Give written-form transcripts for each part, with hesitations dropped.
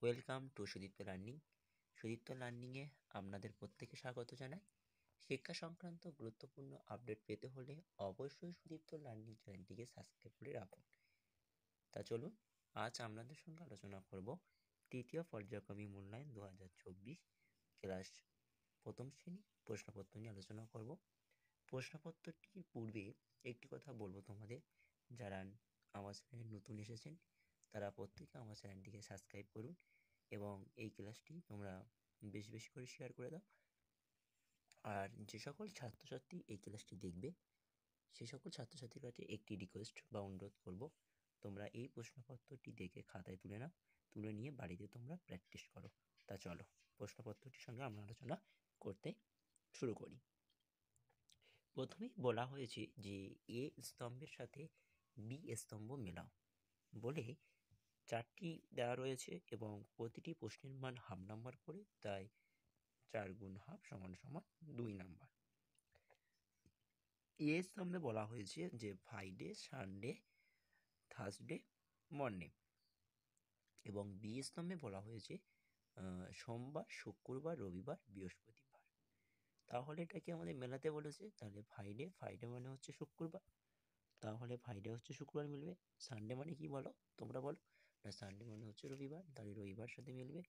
Welcome to Sudipta learning. Sudipta লার্নিংয়ে আপনাদের প্রত্যেকে স্বাগত জানাই। শিক্ষা সংক্রান্ত গুরুত্বপূর্ণ আপডেট পেতে হলে অবশ্যই সুদীপ্ত লার্নিং চ্যানেলটিকে সাবস্ক্রাইব করে রাখুন। তা চলুন, আজ আপনাদের সঙ্গে আলোচনা করব তৃতীয় পর্যায়ক্রমিক মূল্যায়ন 2024 ক্লাস প্রথম শ্রেণী প্রশ্নপত্র নিয়ে আলোচনা করব। প্রশ্নপত্রটির পূর্বে একটি কথা বলবো তোমাদের, যারা আমার চ্যানেলে নতুন এসেছেন তারা প্রত্যেকে আমার চ্যানেলটিকে সাবস্ক্রাইব করুন এবং এই ক্লাসটি তোমরা বেশি বেশি করে শেয়ার করে দাও। আর যে সকল ছাত্রছাত্রী এই ক্লাসটি দেখবে সে সকল ছাত্রছাত্রীর কাছে একটি রিকোয়েস্ট বা অনুরোধ করব, তোমরা এই প্রশ্নপত্রটি দেখে খাতায় তুলে নাও, তুলে নিয়ে বাড়িতে তোমরা প্র্যাকটিস করো। তা চলো প্রশ্নপত্রটির সঙ্গে আমরা আলোচনা করতে শুরু করি। প্রথমেই বলা হয়েছে যে এ স্তম্ভের সাথে বি স্তম্ভ মেলাও বলে চারটি দেওয়া রয়েছে এবং প্রতিটি প্রশ্নের মান হাফ নাম্বার করে, তাই 4 গুণ হাফ সমান সমান 2 নাম্বার। এ স্তম্ভে বলা হয়েছে যে ফ্রাইডে, সানডে, থার্সডে, মন্ডে এবং বি স্তম্ভে বলা হয়েছে সোমবার, শুক্রবার, রবিবার, বৃহস্পতিবার। তাহলে এটাকে আমাদের মেলাতে বলেছে, তাহলে ফ্রাইডে মানে হচ্ছে শুক্রবার, তাহলে ফ্রাইডে হচ্ছে শুক্রবার মিলবে। সানডে মানে কি বলো, তোমরা বলো না? সানডে মানে হচ্ছে রবিবার, তাহলে রবিবার সাথে মিলবে।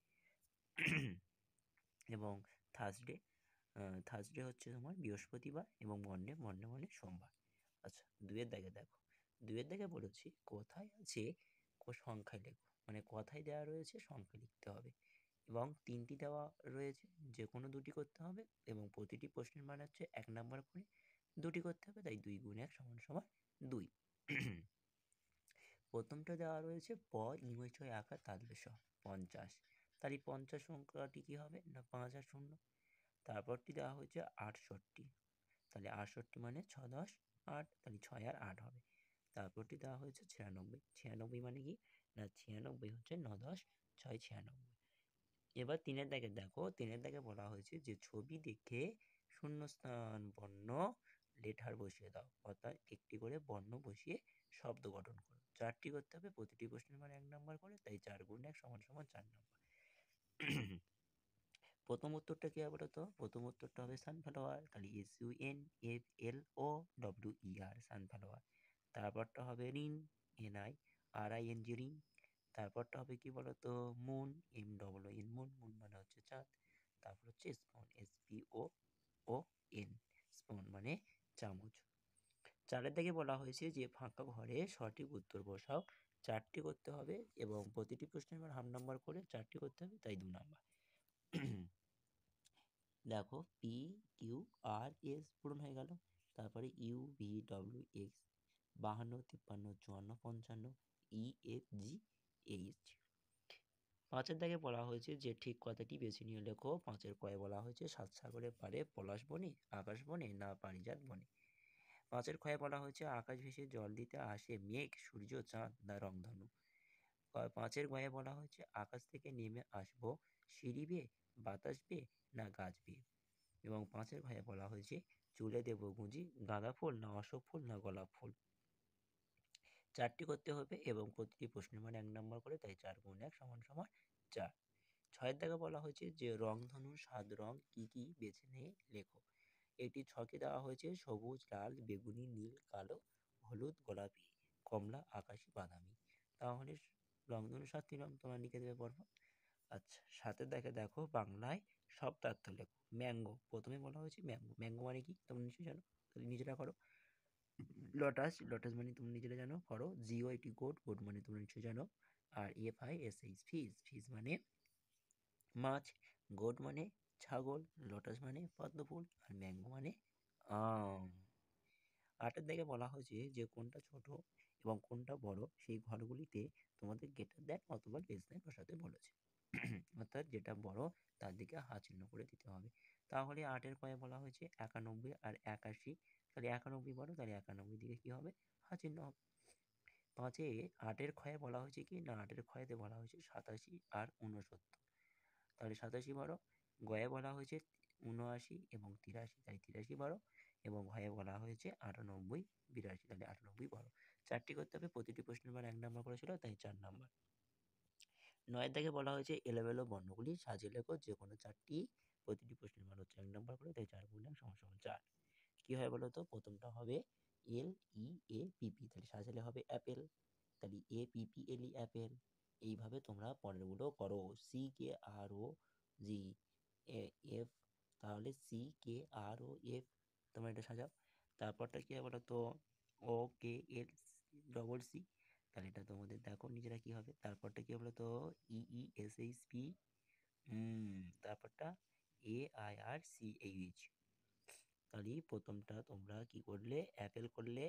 এবং থার্সডে হচ্ছে তোমার বৃহস্পতিবার এবং মন্ডে মানে সোমবার। আচ্ছা, দুইয়ের দাগে দেখো, দুইয়ের দাগে বলেছি কোথায় আছে সংখ্যায় লেখো, মানে কথায় দেওয়া রয়েছে সংখ্যা লিখতে হবে এবং তিনটি দেওয়া রয়েছে, যে কোনো দুটি করতে হবে এবং প্রতিটি প্রশ্নের মান হচ্ছে 1 নাম্বার করে, দুটি করতে হবে, তাই 2 গুণ 1 সমান সমান 2। প্রথমটা দেওয়া রয়েছে প ইংরেজি আকার তালবেশ 50, তাহলে 50 সংখ্যাটি কি হবে না 5 আর 0। তারপরটি দেওয়া হয়েছে 68, তাহলে 68 মানে 6 10 8, তাহলে 6 আর 8 হবে। তারপরটি দেওয়া হয়েছে 96 মানে কি না 96 হচ্ছে 9 10 6 96। এবার তিনের দাগে দেখো, তিনের দাগে বলা হয়েছে যে ছবি দেখে শূন্যস্থান বর্ণ লেটার বসিয়ে দাও, অর্থাৎ একটি করে বর্ণ বসিয়ে শব্দ গঠন করো। 4টি করতে হবে, প্রতিটি প্রশ্নের মানে 1 নাম্বার করে, তাই 4 গুণ 1 সমান সমান 4 নাম্বার। প্রথম উত্তরটা কি হবে বলতো? প্রথম উত্তরটা হবে সানফ্লাওয়ার, তাহলে SUNFLOWER সানফ্লাওয়ার। তারপরটা হবে রিন, NIRING রিং। তারপরটা হবে কি বলতো মুন, MOON মুন, মুন মানে হচ্ছে চাঁদ। তারপর হচ্ছে স্পুন, SPOON স্পুন মানে চামচ। 4এর দিকে বলা হয়েছে যে ফাঁকা ঘরে সঠিক উত্তর বসাও, 4টি করতে হবে এবং প্রতিটি প্রশ্নের মান হাফ নাম্বার করে, 4টি করতে হবে, তাই 2 নাম্বার। দেখো PQRS পূরণ হয়ে গেল, তারপরে UVWX 52 53 54 55 EFGH। 5এর দাগে বলা হয়েছে যে ঠিক কথাটি বেছে নিয়ে লেখো। 5এর কয়ে বলা হয়েছে সাত সাগরের পারে পলাশ বনে, আকাশ বনে না পারিজাত বনে। 5এর ক্ষয়ে বলা হয়েছে আকাশ ভেসে জল দিতে আসে মেঘ, সূর্য, চাঁদ না রংধনু। 5এর গয়ে বলা হয়েছে আকাশ থেকে নেমে আসবো সিঁড়ি বেয়ে, বাতাস বেয়ে না গাছ বেয়ে। এবং 5এর ঘয়ে বলা হয়েছে চুলে দেবো গুঁজি, গাঁদা ফুল না অশোক ফুল না গোলাপ ফুল। 4টি করতে হবে এবং প্রতিটি প্রশ্নের মান 1 নাম্বার করে, তাই 4 গুণ 1 সমান সমান 4। 6এর দাগে বলা হয়েছে যে রংধনুর 7 রং কি কি বেছে নিয়ে লেখো। এটি 6কে দেওয়া হয়েছে সবুজ, লাল, বেগুনি, নীল, কালো, হলুদ, গোলাপি, কমলা, আকাশি, বাদামি। তাহলে রংধনুর 7টি রং তোমরা লিখে দেবে পরপর। আচ্ছা, 7এর দাগে দেখো বাংলায় শব্দার্থ লেখো। ম্যাঙ্গো, প্রথমে বলা হয়েছে ম্যাঙ্গো, ম্যাঙ্গো মানে কি তোমরা নিশ্চয়ই জানো, তাহলে নিজেরা করো। লটাস, লটাস মানে তোমরা নিজেরা জানো, করো। GOAT গোট, গোট মানে তোমরা নিশ্চয়ই জানো। আর FISH ফিস, ফিস মানে মাছ। গোট মানে ছাগল, লোটাস মানে পদ্ম ফুল, আর ম্যাঙ্গো মানে আম। 8এর দিকে বলা হয়েছে যে কোনটা ছোট এবং কোনটা বড় সেই ঘরগুলিতে তোমাদের গ্রেটার দ্যান অথবা লেস দ্যান বসাতে বলেছে। অর্থাৎ যেটা বড় তার দিকে হাত চিহ্ন করে দিতে হবে। তাহলে 8এর কয়ে বলা হয়েছে 91 আর 81, তাহলে 91 বড়, তাহলে 91 দিকে কি হবে হাত চিহ্ন হবে। 8এর ক্ষয়ে বলা হয়েছে কি না 8এর ক্ষয়েতে বলা হয়েছে 87 আর 69, তাহলে 87 বড়। গয়ে বলা হয়েছে 79 এবং 83, তাই 83 বড় এবং ঘয়ে বলা হয়েছে 98 82, তাহলে 98 বড়। 4টি করতে হবে, প্রতিটি প্রশ্নের মান 1 নাম্বার করে ছিল, তাই 4 নাম্বার। 9 দাগে বলা হয়েছে এলোমেলো বর্ণগুলি সাজিয়ে লেখো যে কোনো চারটি, প্রতিটি প্রশ্নের মান হচ্ছে 1 নম্বর করে, তাই 4 গুণ 1 = 4। কি হয় বলো তো? প্রথমটা হবে এল ই এ পি পি, তাহলে সাজালে হবে অ্যাপেল, তাহলে A P P L E Apple. এইভাবে তোমরা পরেরগুলো করো। সি কে আর ও জি এফ, তাহলে সি কে আর ও এফ, তোমরা এটা সাজাও। তারপরটা কি হয় বলো তো? ও কে এল ডবল সি, তাহলে এটা তোমাদের দেখো নিজেরা কি হবে। তারপরটা কি হবে তো? E E S H P, তারপরটা A I R C H. তাহলে প্রথমটা তোমরা কি করলে? অ্যাপেল করলে,